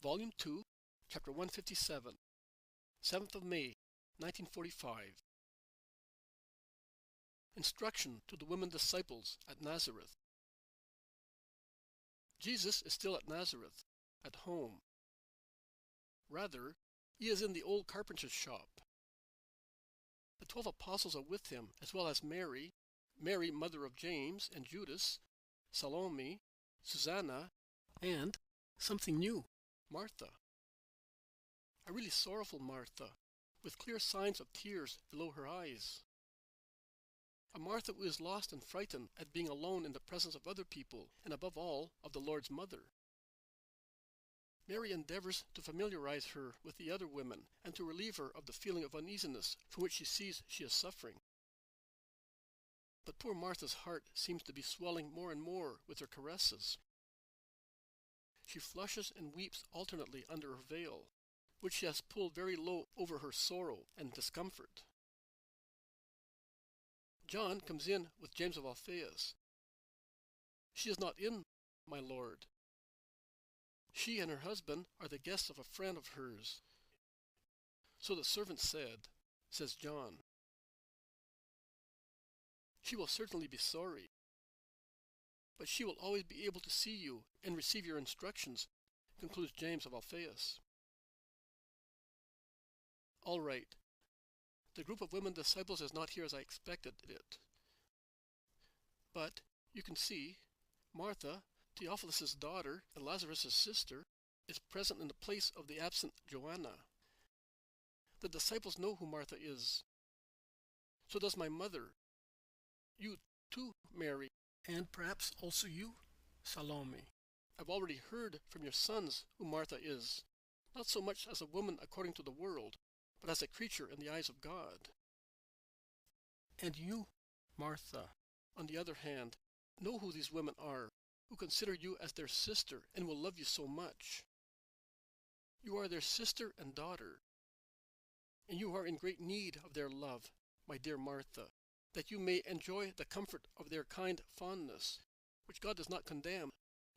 Volume 2, Chapter 157, 7th of May, 1945. Instruction to the women disciples at Nazareth. Jesus is still at Nazareth, at home. Rather, he is in the old carpenter's shop. The 12 apostles are with him, as well as Mary, mother of James and Judas, Salome, Susanna, and something new, Martha. A really sorrowful Martha, with clear signs of tears below her eyes. A Martha who is lost and frightened at being alone in the presence of other people, and above all, of the Lord's mother. Mary endeavors to familiarize her with the other women and to relieve her of the feeling of uneasiness from which she sees she is suffering. But poor Martha's heart seems to be swelling more and more with her caresses. She flushes and weeps alternately under her veil, which she has pulled very low over her sorrow and discomfort. John comes in with James of Alphaeus. "She is not in, my lord. She and her husband are the guests of a friend of hers." "So the servant said," says John. "She will certainly be sorry, but she will always be able to see you and receive your instructions," concludes James of Alphaeus. All right. The group of women disciples is not here as I expected it. But you can see Martha, Theophilus' daughter and Lazarus' sister, is present in the place of the absent Joanna. The disciples know who Martha is. So does my mother. You too, Mary, and perhaps also you, Salome. I've already heard from your sons who Martha is, not so much as a woman according to the world, but as a creature in the eyes of God. And you, Martha, on the other hand, know who these women are, who consider you as their sister and will love you so much. You are their sister and daughter, and you are in great need of their love, my dear Martha, that you may enjoy the comfort of their kind fondness, which God does not condemn,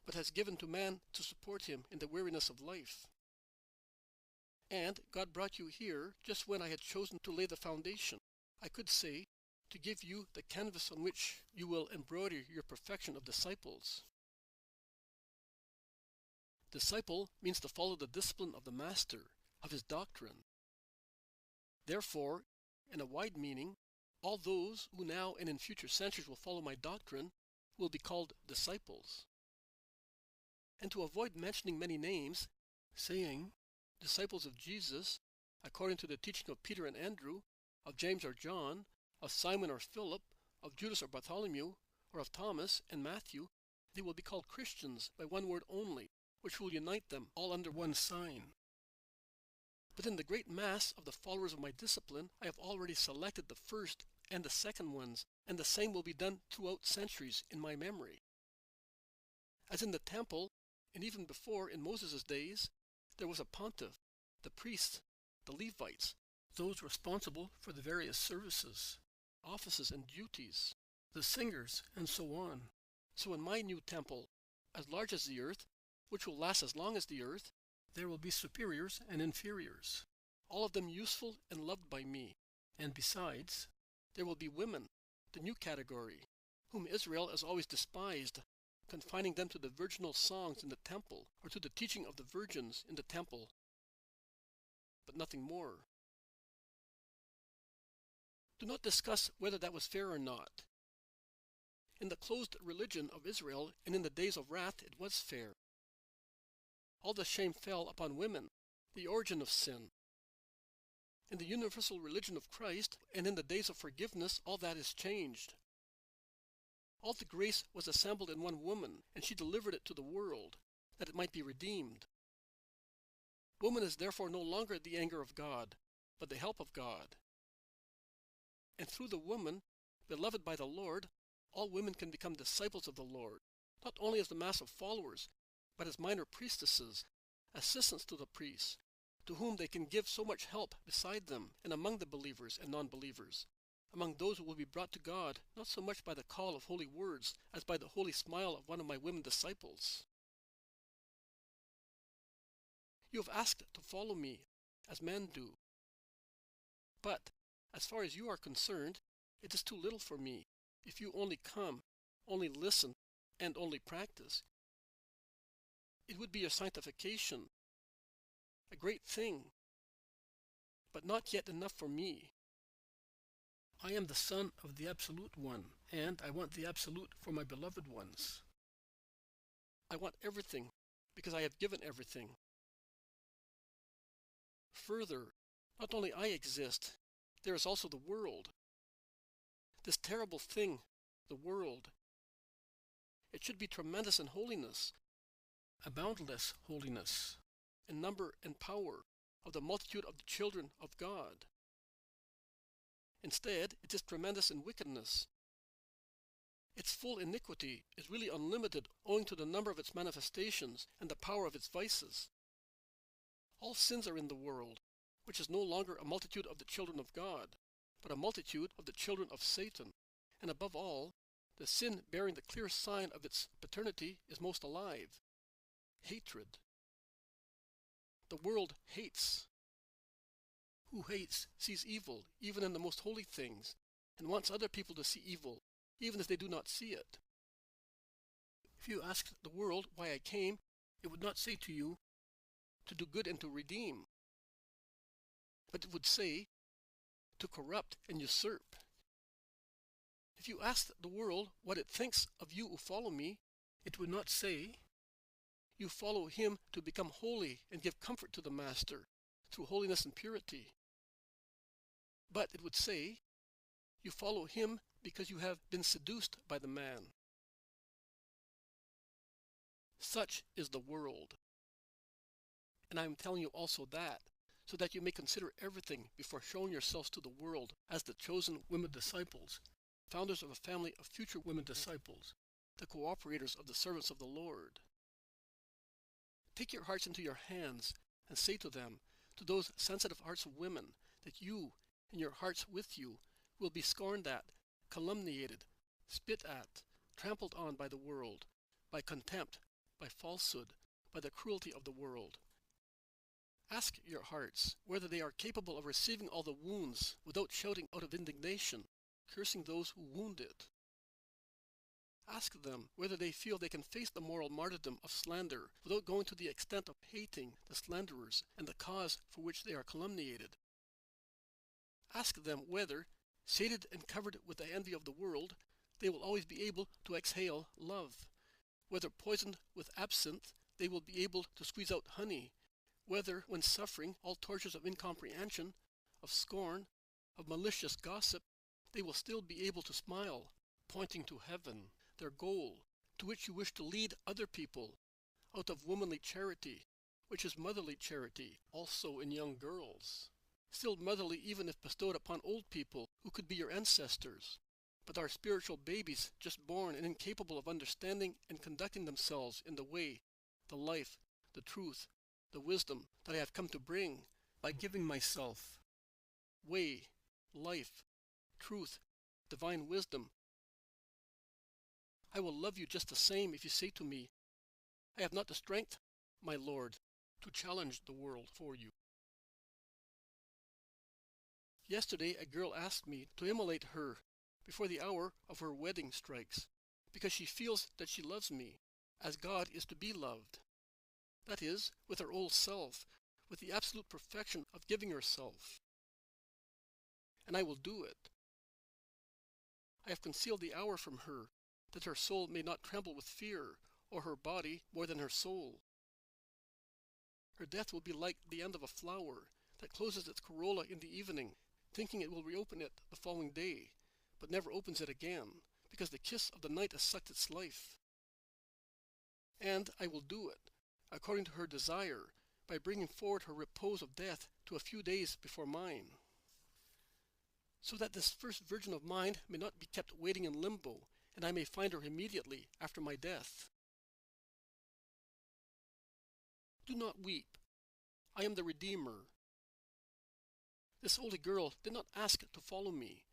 but has given to man to support him in the weariness of life. And God brought you here just when I had chosen to lay the foundation, I could say, to give you the canvas on which you will embroider your perfection of disciples. Disciple means to follow the discipline of the Master, of his doctrine. Therefore, in a wide meaning, all those who now and in future centuries will follow my doctrine will be called disciples. And to avoid mentioning many names, saying, disciples of Jesus, according to the teaching of Peter and Andrew, of James or John, of Simon or Philip, of Judas or Bartholomew, or of Thomas and Matthew, they will be called Christians by one word only, which will unite them all under one sign. But in the great mass of the followers of my discipline, I have already selected the first and the second ones, and the same will be done throughout centuries in my memory. As in the temple, and even before in Moses' days, there was a pontiff, the priests, the Levites, those responsible for the various services, offices, and duties, the singers, and so on. So in my new temple, as large as the earth, which will last as long as the earth, there will be superiors and inferiors, all of them useful and loved by me. And besides, there will be women, the new category, whom Israel has always despised, confining them to the virginal songs in the temple, or to the teaching of the virgins in the temple, but nothing more. Do not discuss whether that was fair or not. In the closed religion of Israel and in the days of wrath it was fair. All the shame fell upon women, the origin of sin. In the universal religion of Christ and in the days of forgiveness all that is changed. All the grace was assembled in one woman, and she delivered it to the world, that it might be redeemed. Woman is therefore no longer the anger of God, but the help of God. And through the woman, beloved by the Lord, all women can become disciples of the Lord, not only as the mass of followers, but as minor priestesses, assistants to the priests, to whom they can give so much help beside them and among the believers and non-believers, among those who will be brought to God, not so much by the call of holy words as by the holy smile of one of my women disciples. You have asked to follow me, as men do. But, as far as you are concerned, it is too little for me. If you only come, only listen, and only practice, it would be your sanctification, a great thing, but not yet enough for me. I am the Son of the Absolute One, and I want the Absolute for my beloved ones. I want everything, because I have given everything. Further, not only I exist, there is also the world. This terrible thing, the world. It should be tremendous in holiness, a boundless holiness, in number and power of the multitude of the children of God. Instead, it is tremendous in wickedness. Its full iniquity is really unlimited owing to the number of its manifestations and the power of its vices. All sins are in the world, which is no longer a multitude of the children of God, but a multitude of the children of Satan. And above all, the sin bearing the clear sign of its paternity is most alive: hatred. The world hates. Who hates sees evil even in the most holy things, and wants other people to see evil, even if they do not see it. If you asked the world why I came, it would not say to you, to do good and to redeem, but it would say, to corrupt and usurp. If you asked the world what it thinks of you who follow me, it would not say, you follow him to become holy and give comfort to the Master through holiness and purity. But it would say, you follow him because you have been seduced by the man. Such is the world. And I am telling you also that, so that you may consider everything before showing yourselves to the world as the chosen women disciples, founders of a family of future women disciples, the cooperators of the servants of the Lord. Take your hearts into your hands and say to them, to those sensitive hearts of women, that you and your hearts with you will be scorned at, calumniated, spit at, trampled on by the world, by contempt, by falsehood, by the cruelty of the world. Ask your hearts whether they are capable of receiving all the wounds without shouting out of indignation, cursing those who wound it. Ask them whether they feel they can face the moral martyrdom of slander without going to the extent of hating the slanderers and the cause for which they are calumniated. Ask them whether, sated and covered with the envy of the world, they will always be able to exhale love, whether poisoned with absinthe they will be able to squeeze out honey, whether, when suffering all tortures of incomprehension, of scorn, of malicious gossip, they will still be able to smile, pointing to heaven, their goal, to which you wish to lead other people, out of womanly charity, which is motherly charity, also in young girls. Still motherly even if bestowed upon old people who could be your ancestors, but are spiritual babies just born and incapable of understanding and conducting themselves in the way, the life, the truth, the wisdom that I have come to bring by giving myself. Way, life, truth, divine wisdom. I will love you just the same if you say to me, I have not the strength, my Lord, to challenge the world for you. Yesterday a girl asked me to immolate her before the hour of her wedding strikes, because she feels that she loves me, as God is to be loved. That is, with her whole self, with the absolute perfection of giving herself. And I will do it. I have concealed the hour from her, that her soul may not tremble with fear, or her body more than her soul. Her death will be like the end of a flower that closes its corolla in the evening, thinking it will reopen it the following day, but never opens it again, because the kiss of the night has sucked its life. And I will do it, according to her desire, by bringing forward her repose of death to a few days before mine, so that this first virgin of mine may not be kept waiting in limbo, and I may find her immediately after my death. Do not weep. I am the Redeemer. This holy girl did not ask to follow me,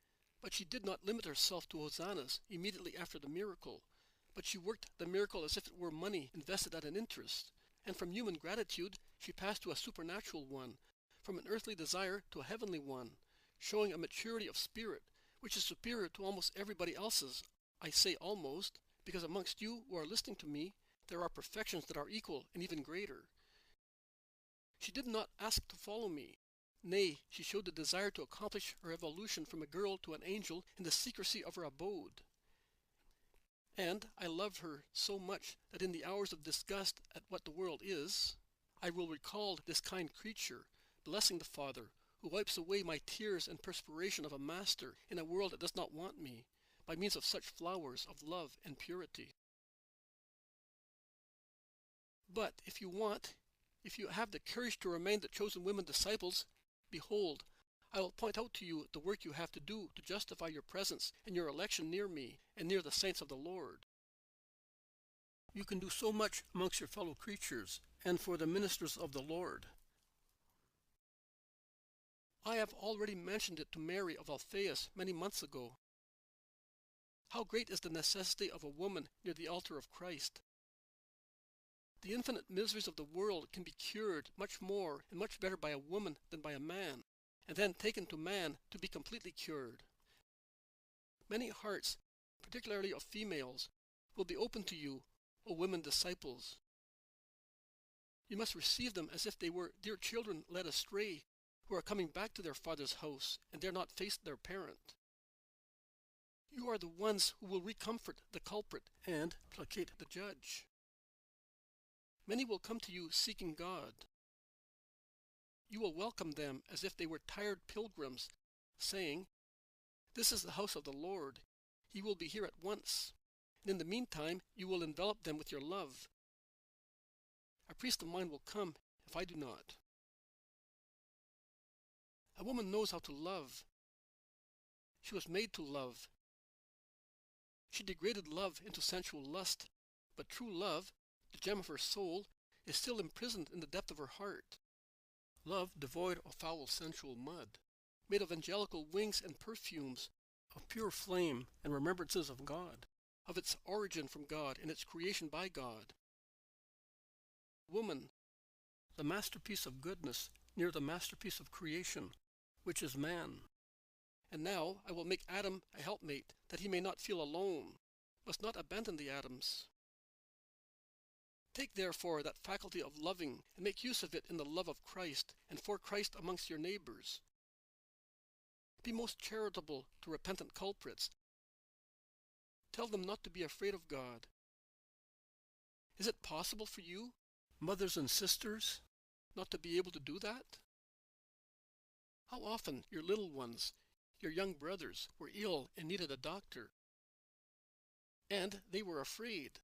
but she did not limit herself to hosannas immediately after the miracle, but she worked the miracle as if it were money invested at an interest, and from human gratitude she passed to a supernatural one, from an earthly desire to a heavenly one, showing a maturity of spirit which is superior to almost everybody else's. I say almost, because amongst you who are listening to me, there are perfections that are equal and even greater. She did not ask to follow me. Nay, she showed the desire to accomplish her evolution from a girl to an angel in the secrecy of her abode. And I love her so much that in the hours of disgust at what the world is, I will recall this kind creature, blessing the Father, who wipes away my tears and perspiration of a master in a world that does not want me, by means of such flowers of love and purity. But if you have the courage to remain the chosen women disciples, behold, I will point out to you the work you have to do to justify your presence and your election near me and near the saints of the Lord. You can do so much amongst your fellow creatures and for the ministers of the Lord. I have already mentioned it to Mary of Alphaeus many months ago. How great is the necessity of a woman near the altar of Christ! The infinite miseries of the world can be cured much more and much better by a woman than by a man, and then taken to man to be completely cured. Many hearts, particularly of females, will be open to you, O women disciples. You must receive them as if they were dear children led astray, who are coming back to their father's house and dare not face their parent. You are the ones who will recomfort the culprit and placate the judge. Many will come to you seeking God. You will welcome them as if they were tired pilgrims, saying, "This is the house of the Lord. He will be here at once." And in the meantime, you will envelop them with your love. A priest of mine will come if I do not. A woman knows how to love. She was made to love. She degraded love into sensual lust, but true love, the gem of her soul, is still imprisoned in the depth of her heart. Love devoid of foul sensual mud, made of angelical wings and perfumes, of pure flame and remembrances of God, of its origin from God and its creation by God. Woman, the masterpiece of goodness near the masterpiece of creation, which is man. And now I will make Adam a helpmate, that he may not feel alone, must not abandon the atoms. Take therefore that faculty of loving, and make use of it in the love of Christ, and for Christ amongst your neighbors. Be most charitable to repentant culprits. Tell them not to be afraid of God. Is it possible for you, mothers and sisters, not to be able to do that? How often your little ones, your young brothers, were ill and needed a doctor, and they were afraid.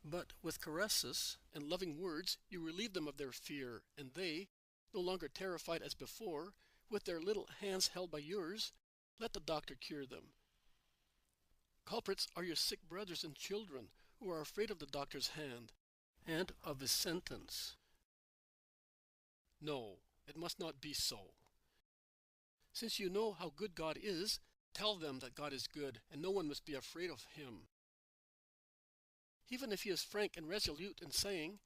But with caresses and loving words you relieved them of their fear, and they, no longer terrified as before, with their little hands held by yours, let the doctor cure them. Culprits are your sick brothers and children, who are afraid of the doctor's hand, and of his sentence. No, it must not be so. Since you know how good God is, tell them that God is good, and no one must be afraid of him. Even if he is frank and resolute in saying,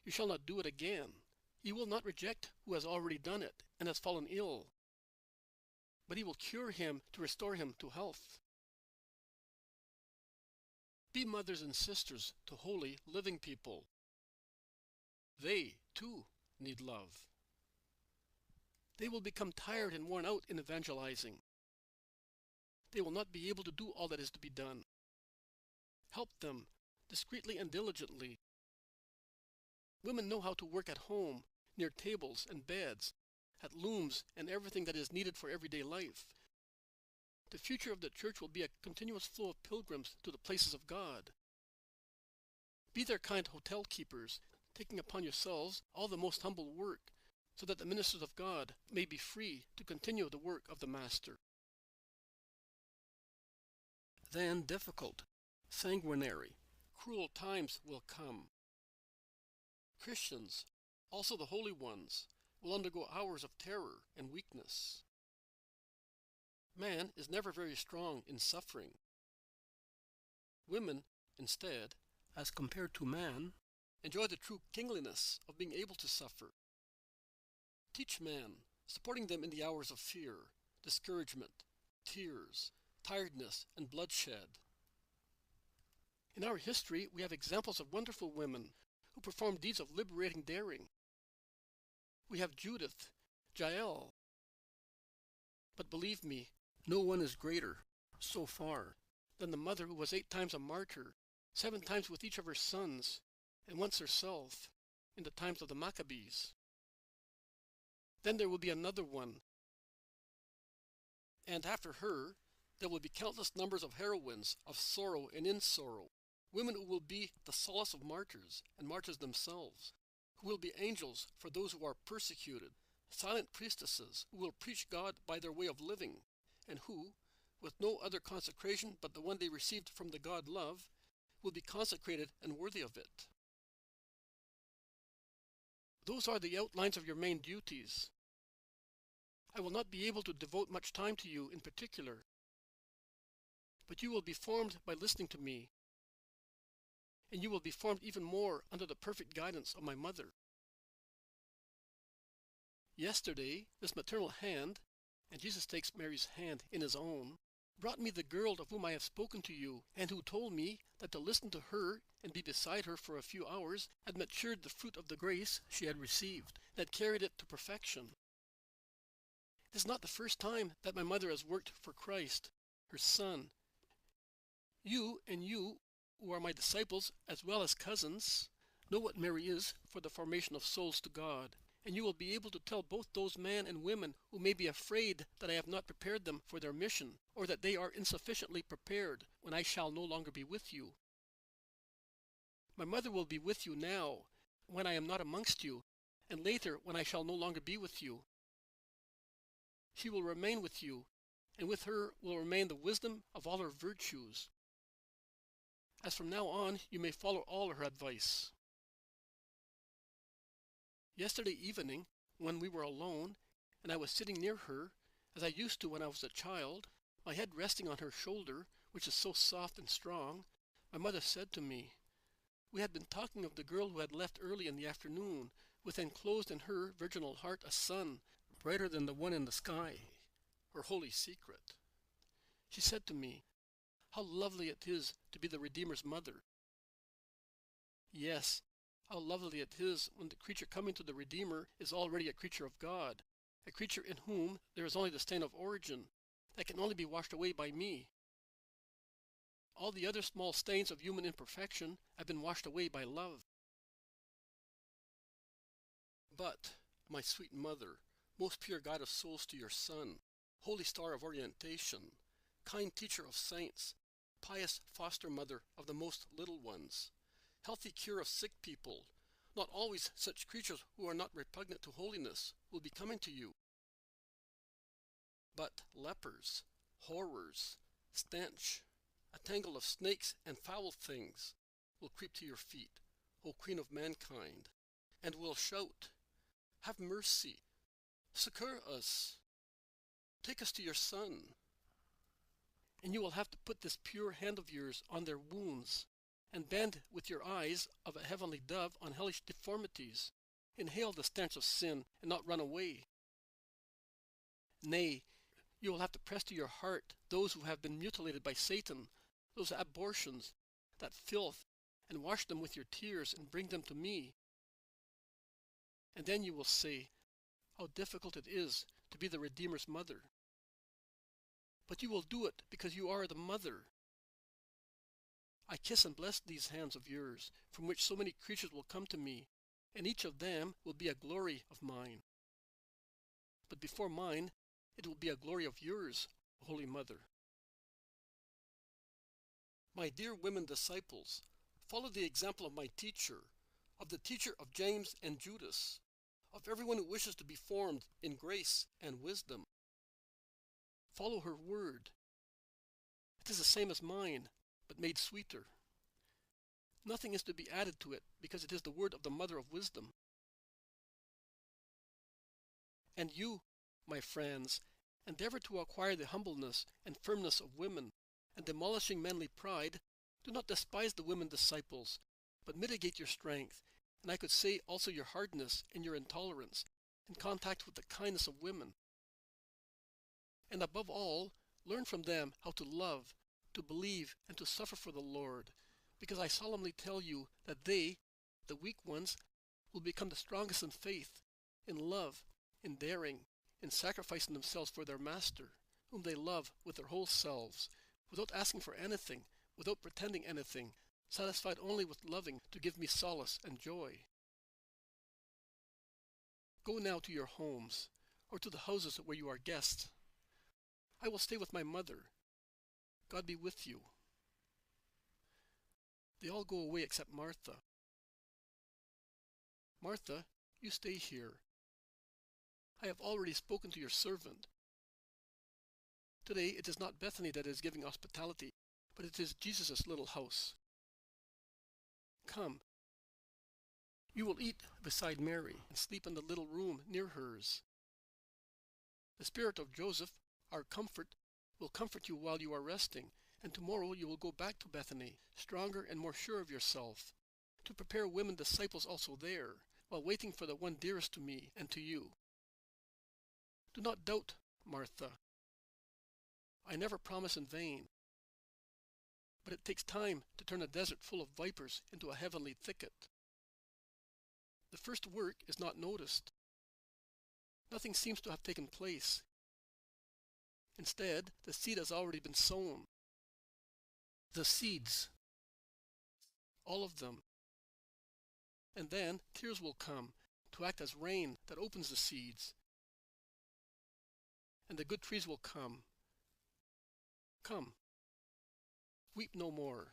"You shall not do it again," he will not reject who has already done it and has fallen ill, but he will cure him to restore him to health. Be mothers and sisters to holy, living people. They, too, need love. They will become tired and worn out in evangelizing. They will not be able to do all that is to be done. Help them, discreetly and diligently. Women know how to work at home, near tables and beds, at looms and everything that is needed for everyday life. The future of the church will be a continuous flow of pilgrims to the places of God. Be their kind hotel keepers, taking upon yourselves all the most humble work, so that the ministers of God may be free to continue the work of the Master. Then difficult, sanguinary, cruel times will come. Christians, also the holy ones, will undergo hours of terror and weakness. Man is never very strong in suffering. Women, instead, as compared to man, Enjoy the true kingliness of being able to suffer. Teach men, supporting them in the hours of fear, discouragement, tears, tiredness, and bloodshed. In our history, we have examples of wonderful women who performed deeds of liberating daring. We have Judith, Jael. But believe me, no one is greater, so far, than the mother who was 8 times a martyr, 7 times with each of her sons, and once herself, in the times of the Maccabees. Then there will be another one, and after her, there will be countless numbers of heroines of sorrow and in sorrow, women who will be the solace of martyrs and martyrs themselves, who will be angels for those who are persecuted, silent priestesses who will preach God by their way of living, and who, with no other consecration but the one they received from the God love, will be consecrated and worthy of it. Those are the outlines of your main duties. I will not be able to devote much time to you in particular, but you will be formed by listening to me, and you will be formed even more under the perfect guidance of my mother. Yesterday, this maternal hand, and Jesus takes Mary's hand in his own, brought me the girl of whom I have spoken to you, and who told me that to listen to her and be beside her for a few hours had matured the fruit of the grace she had received, that carried it to perfection. It is not the first time that my mother has worked for Christ, her Son. You, who are my disciples as well as cousins, know what Mary is for the formation of souls to God, and you will be able to tell both those men and women who may be afraid that I have not prepared them for their mission, or that they are insufficiently prepared when I shall no longer be with you. My mother will be with you now, when I am not amongst you, and later when I shall no longer be with you. She will remain with you, and with her will remain the wisdom of all her virtues. As from now on, you may follow all her advice. Yesterday evening, when we were alone, and I was sitting near her, as I used to when I was a child, my head resting on her shoulder, which is so soft and strong, my mother said to me, we had been talking of the girl who had left early in the afternoon, with enclosed in her virginal heart a sun, brighter than the one in the sky, her holy secret. She said to me, how lovely it is to be the Redeemer's mother. Yes, how lovely it is when the creature coming to the Redeemer is already a creature of God, a creature in whom there is only the stain of origin, that can only be washed away by me. All the other small stains of human imperfection have been washed away by love. But, my sweet mother, most pure guide of souls to your Son, holy star of orientation, kind teacher of saints, pious foster mother of the most little ones, healthy cure of sick people, not always such creatures who are not repugnant to holiness, will be coming to you. But lepers, horrors, stench, a tangle of snakes and foul things will creep to your feet, O Queen of mankind, and will shout, have mercy, succor us, take us to your Son. And you will have to put this pure hand of yours on their wounds, and bend with your eyes of a heavenly dove on hellish deformities. Inhale the stench of sin and not run away. Nay, you will have to press to your heart those who have been mutilated by Satan, those abortions, that filth, and wash them with your tears and bring them to me. And then you will say, how difficult it is to be the Redeemer's mother. But you will do it because you are the mother. I kiss and bless these hands of yours, from which so many creatures will come to me, and each of them will be a glory of mine. But before mine, it will be a glory of yours, Holy Mother. My dear women disciples, follow the example of my teacher, of the teacher of James and Judas, of everyone who wishes to be formed in grace and wisdom. Follow her word. It is the same as mine, but made sweeter. Nothing is to be added to it, because it is the word of the Mother of Wisdom. And you, my friends, endeavor to acquire the humbleness and firmness of women, and demolishing manly pride, do not despise the women disciples, but mitigate your strength, and I could say also your hardness and your intolerance, in contact with the kindness of women. And above all, learn from them how to love, to believe, and to suffer for the Lord, because I solemnly tell you that they, the weak ones, will become the strongest in faith, in love, in daring, in sacrificing themselves for their Master, whom they love with their whole selves, without asking for anything, without pretending anything, satisfied only with loving to give me solace and joy. Go now to your homes, or to the houses where you are guests. I will stay with my mother. God be with you. They all go away except Martha. Martha, you stay here. I have already spoken to your servant. Today it is not Bethany that is giving hospitality, but it is Jesus' little house. Come. You will eat beside Mary and sleep in the little room near hers. The spirit of Joseph, our comfort, will comfort you while you are resting, and tomorrow you will go back to Bethany, stronger and more sure of yourself, to prepare women disciples also there, while waiting for the one dearest to me and to you. Do not doubt, Martha. I never promise in vain, but it takes time to turn a desert full of vipers into a heavenly thicket. The first work is not noticed. Nothing seems to have taken place. Instead, the seed has already been sown. The seeds, all of them. And then tears will come to act as rain that opens the seeds. And the good trees will come. Come, weep no more.